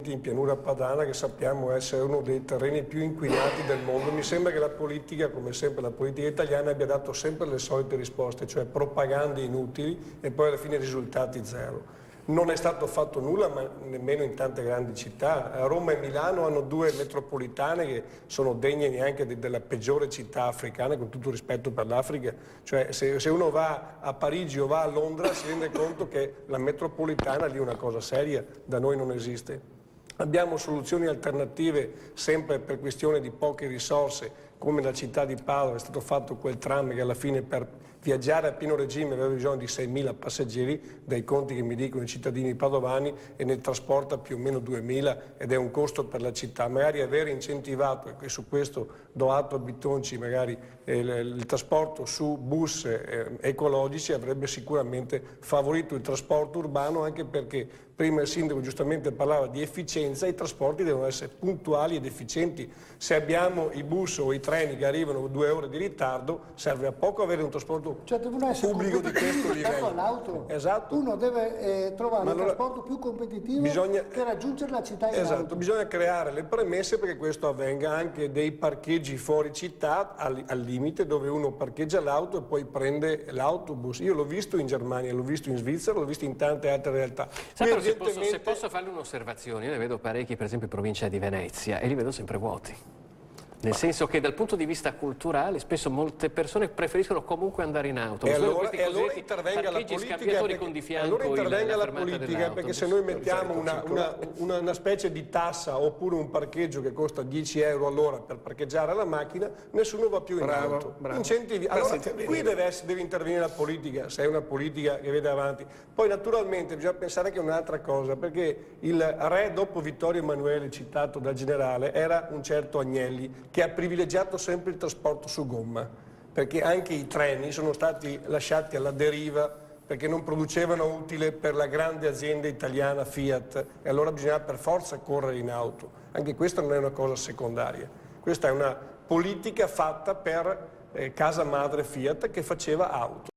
in pianura padana, che sappiamo essere uno dei terreni più inquinati del mondo. Mi sembra che la politica, come sempre la politica italiana, abbia dato sempre le solite risposte, cioè propagande inutili e poi alla fine risultati zero. Non è stato fatto nulla, ma nemmeno in tante grandi città. Roma e Milano hanno due metropolitane che sono degne neanche della peggiore città africana, con tutto rispetto per l'Africa. Cioè, se uno va a Parigi o va a Londra si rende conto che la metropolitana lì è una cosa seria, da noi non esiste. Abbiamo soluzioni alternative sempre per questione di poche risorse, come la città di Padova è stato fatto quel tram che alla fine per viaggiare a pieno regime aveva bisogno di 6.000 passeggeri, dai conti che mi dicono i cittadini padovani, e ne trasporta più o meno 2.000 ed è un costo per la città. Magari aver incentivato, e su questo do atto a Bitonci, magari il trasporto su bus ecologici avrebbe sicuramente favorito il trasporto urbano, anche perché prima il sindaco giustamente parlava di efficienza, i trasporti devono essere puntuali ed efficienti. Se abbiamo i bus o i treni che arrivano 2 ore di ritardo, serve a poco avere un trasporto pubblico di questo livello. All'auto. Esatto. Uno deve trovare un trasporto più competitivo per raggiungere la città in auto. Bisogna creare le premesse perché questo avvenga, anche dei parcheggi fuori città al limite, dove uno parcheggia l'auto e poi prende l'autobus. Io l'ho visto in Germania, l'ho visto in Svizzera, l'ho visto in tante altre realtà. Se posso farle un'osservazione, io ne vedo parecchi, per esempio in provincia di Venezia, e li vedo sempre vuoti. Nel senso che dal punto di vista culturale spesso molte persone preferiscono comunque andare in auto. E allora intervenga la politica, perché se noi mettiamo una specie di tassa oppure un parcheggio che costa 10 euro all'ora per parcheggiare la macchina, nessuno va più in auto. Incentivi. Allora, qui deve intervenire la politica, se è una politica che vede avanti. Poi naturalmente bisogna pensare anche a un'altra cosa, perché il re dopo Vittorio Emanuele, citato dal generale, era un certo Agnelli, che ha privilegiato sempre il trasporto su gomma, perché anche i treni sono stati lasciati alla deriva perché non producevano utile per la grande azienda italiana Fiat, e allora bisognava per forza correre in auto. Anche questa non è una cosa secondaria, questa è una politica fatta per casa madre Fiat, che faceva auto.